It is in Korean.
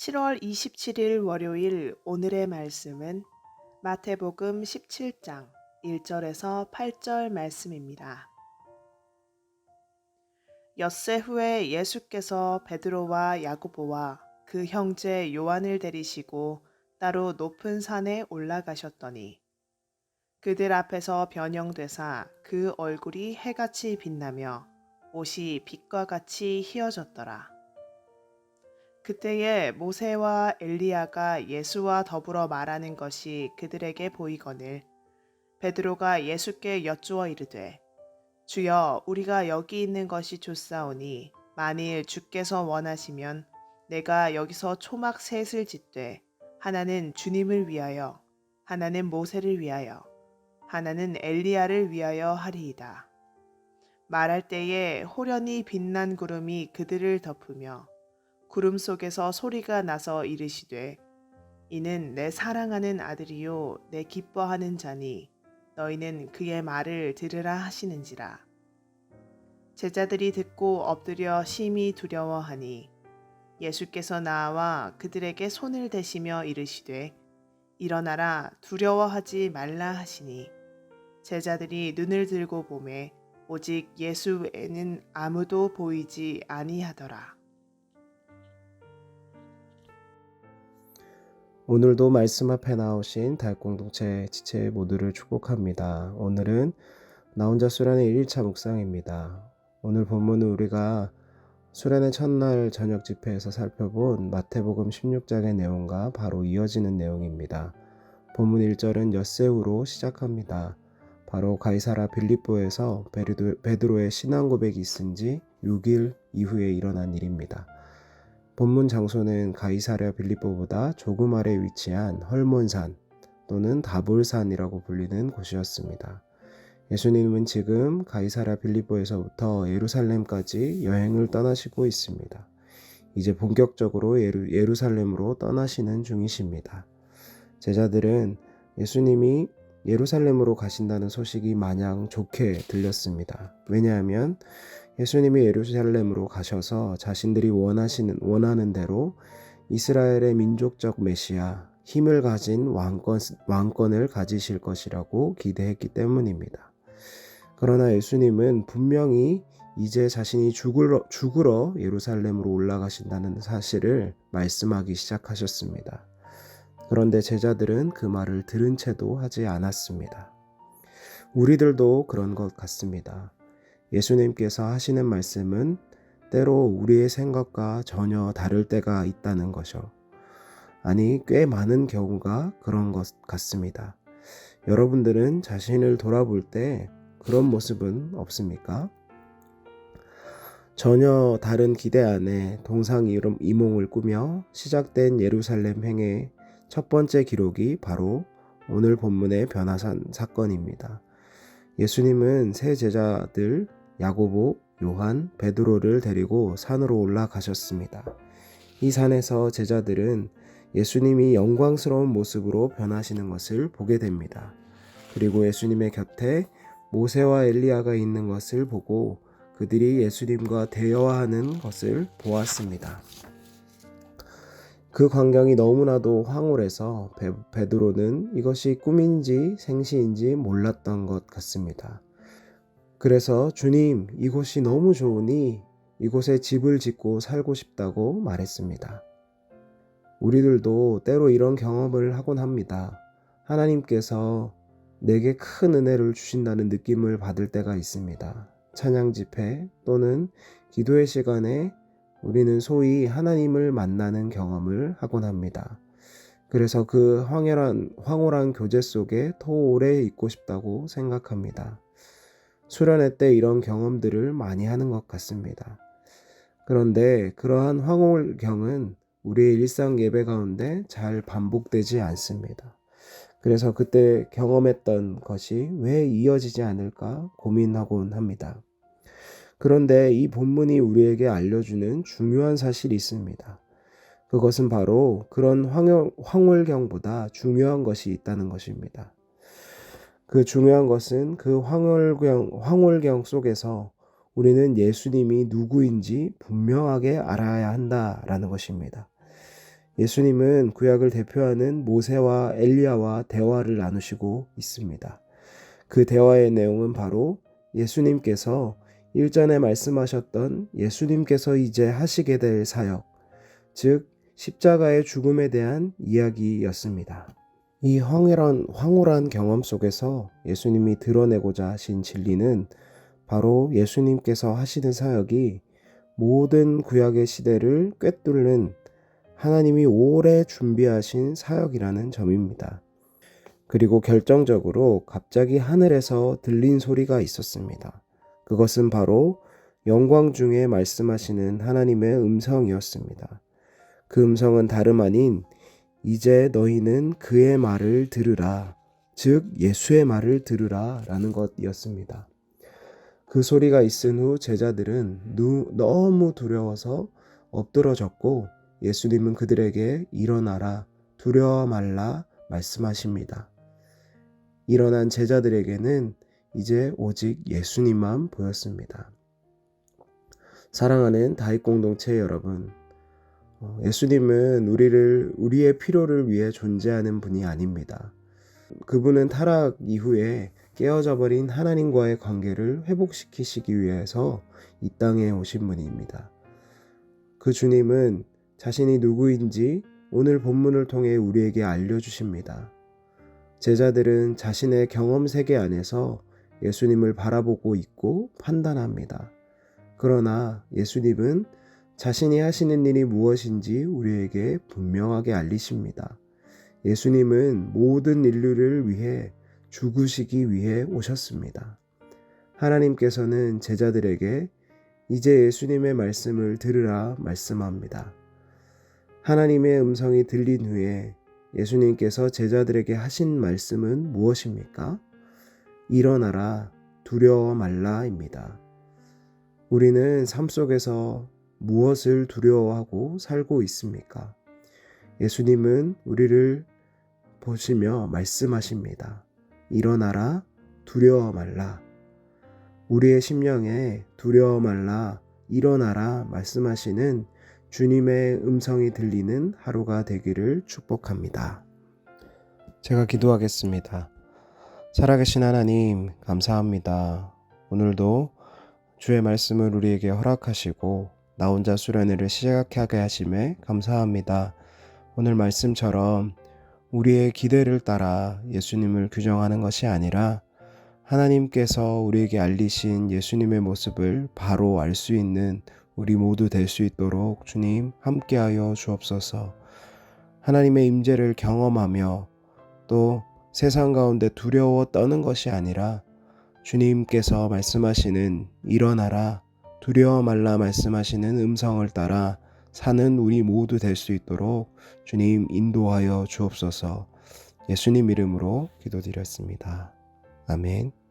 7월 27일 월요일 오늘의 말씀은 마태복음 17장 1절에서 8절 말씀입니다. 엿새 후에 예수께서 베드로와 야고보와 그 형제 요한을 데리시고 따로 높은 산에 올라가셨더니 그들 앞에서 변형되사 그 얼굴이 해같이 빛나며 옷이 빛과 같이 희어졌더라. 그때에 모세와 엘리야가 예수와 더불어 말하는 것이 그들에게 보이거늘 베드로가 예수께 여쭈어 이르되 주여 우리가 여기 있는 것이 좋사오니 만일 주께서 원하시면 내가 여기서 초막 셋을 짓되 하나는 주님을 위하여 하나는 모세를 위하여 하나는 엘리야를 위하여 하리이다. 말할 때에 호련히 빛난 구름이 그들을 덮으며 구름 속에서 소리가 나서 이르시되 이는 내 사랑하는 아들이요 내 기뻐하는 자니 너희는 그의 말을 들으라 하시는지라. 제자들이 듣고 엎드려 심히 두려워하니 예수께서 나와 그들에게 손을 대시며 이르시되 일어나라 두려워하지 말라 하시니 제자들이 눈을 들고 보매 오직 예수 외에는 아무도 보이지 아니하더라. 오늘도 말씀 앞에 나오신 달공동체 지체 모두를 축복합니다. 오늘은 나 혼자 수련의 1일차 묵상입니다. 오늘 본문은 우리가 수련의 첫날 저녁 집회에서 살펴본 마태복음 16장의 내용과 바로 이어지는 내용입니다. 본문 1절은 엿새 후로 시작합니다. 바로 가이사라 빌립보에서 베드로의 신앙 고백이 있은 지 6일 이후에 일어난 일입니다. 본문 장소는 가이사랴 빌립보보다 조금 아래 위치한 헐몬산 또는 다볼산이라고 불리는 곳이었습니다. 예수님은 지금 가이사랴 빌립보에서부터 예루살렘까지 여행을 떠나시고 있습니다. 이제 본격적으로 예루살렘으로 떠나시는 중이십니다. 제자들은 예수님이 예루살렘으로 가신다는 소식이 마냥 좋게 들렸습니다. 왜냐하면 예수님이 예루살렘으로 가셔서 자신들이 원하는 대로 이스라엘의 민족적 메시아, 힘을 가진 왕권을 가지실 것이라고 기대했기 때문입니다. 그러나 예수님은 분명히 이제 자신이 죽으러 예루살렘으로 올라가신다는 사실을 말씀하기 시작하셨습니다. 그런데 제자들은 그 말을 들은 채도 하지 않았습니다. 우리들도 그런 것 같습니다. 예수님께서 하시는 말씀은 때로 우리의 생각과 전혀 다를 때가 있다는 것이요. 아니, 꽤 많은 경우가 그런 것 같습니다. 여러분들은 자신을 돌아볼 때 그런 모습은 없습니까? 전혀 다른 기대 안에 동상이몽을 꾸며 시작된 예루살렘 행의 첫 번째 기록이 바로 오늘 본문의 변화산 사건입니다. 예수님은 세 제자들 야고보, 요한, 베드로를 데리고 산으로 올라가셨습니다. 이 산에서 제자들은 예수님이 영광스러운 모습으로 변하시는 것을 보게 됩니다. 그리고 예수님의 곁에 모세와 엘리야가 있는 것을 보고 그들이 예수님과 대화하는 것을 보았습니다. 그 광경이 너무나도 황홀해서 베드로는 이것이 꿈인지 생시인지 몰랐던 것 같습니다. 그래서 주님, 이곳이 너무 좋으니 이곳에 집을 짓고 살고 싶다고 말했습니다. 우리들도 때로 이런 경험을 하곤 합니다. 하나님께서 내게 큰 은혜를 주신다는 느낌을 받을 때가 있습니다. 찬양 집회 또는 기도의 시간에 우리는 소위 하나님을 만나는 경험을 하곤 합니다. 그래서 그 황홀한 교제 속에 더 오래 있고 싶다고 생각합니다. 수련회 때 이런 경험들을 많이 하는 것 같습니다. 그런데 그러한 황홀경은 우리의 일상 예배 가운데 잘 반복되지 않습니다. 그래서 그때 경험했던 것이 왜 이어지지 않을까 고민하곤 합니다. 그런데 이 본문이 우리에게 알려주는 중요한 사실이 있습니다. 그것은 바로 그런 황홀경보다 중요한 것이 있다는 것입니다. 그 중요한 것은 그 황홀경 속에서 우리는 예수님이 누구인지 분명하게 알아야 한다라는 것입니다. 예수님은 구약을 대표하는 모세와 엘리야와 대화를 나누시고 있습니다. 그 대화의 내용은 바로 예수님께서 일전에 말씀하셨던 예수님께서 이제 하시게 될 사역, 즉 십자가의 죽음에 대한 이야기였습니다. 이 황홀한 경험 속에서 예수님이 드러내고자 하신 진리는 바로 예수님께서 하시는 사역이 모든 구약의 시대를 꿰뚫는 하나님이 오래 준비하신 사역이라는 점입니다. 그리고 결정적으로 갑자기 하늘에서 들린 소리가 있었습니다. 그것은 바로 영광 중에 말씀하시는 하나님의 음성이었습니다. 그 음성은 다름 아닌 이제 너희는 그의 말을 들으라, 즉 예수의 말을 들으라 라는 것이었습니다. 그 소리가 있은 후 제자들은 너무 두려워서 엎드러졌고 예수님은 그들에게 일어나라, 두려워 말라 말씀하십니다. 일어난 제자들에게는 이제 오직 예수님만 보였습니다. 사랑하는 다윗 공동체 여러분, 예수님은 우리의 필요를 위해 존재하는 분이 아닙니다. 그분은 타락 이후에 깨어져 버린 하나님과의 관계를 회복시키시기 위해서 이 땅에 오신 분입니다. 그 주님은 자신이 누구인지 오늘 본문을 통해 우리에게 알려주십니다. 제자들은 자신의 경험 세계 안에서 예수님을 바라보고 있고 판단합니다. 그러나 예수님은 자신이 하시는 일이 무엇인지 우리에게 분명하게 알리십니다. 예수님은 모든 인류를 위해 죽으시기 위해 오셨습니다. 하나님께서는 제자들에게 이제 예수님의 말씀을 들으라 말씀합니다. 하나님의 음성이 들린 후에 예수님께서 제자들에게 하신 말씀은 무엇입니까? 일어나라, 두려워 말라입니다. 우리는 삶 속에서 무엇을 두려워하고 살고 있습니까? 예수님은 우리를 보시며 말씀하십니다. 일어나라, 두려워 말라. 우리의 심령에 두려워 말라, 일어나라 말씀하시는 주님의 음성이 들리는 하루가 되기를 축복합니다. 제가 기도하겠습니다. 살아계신 하나님, 감사합니다. 오늘도 주의 말씀을 우리에게 허락하시고 나 혼자 수련회를 시작하게 하심에 감사합니다. 오늘 말씀처럼 우리의 기대를 따라 예수님을 규정하는 것이 아니라 하나님께서 우리에게 알리신 예수님의 모습을 바로 알 수 있는 우리 모두 될 수 있도록 주님 함께하여 주옵소서. 하나님의 임재를 경험하며 또 세상 가운데 두려워 떠는 것이 아니라 주님께서 말씀하시는 일어나라, 두려워 말라 말씀하시는 음성을 따라 사는 우리 모두 될 수 있도록 주님 인도하여 주옵소서. 예수님 이름으로 기도드렸습니다. 아멘.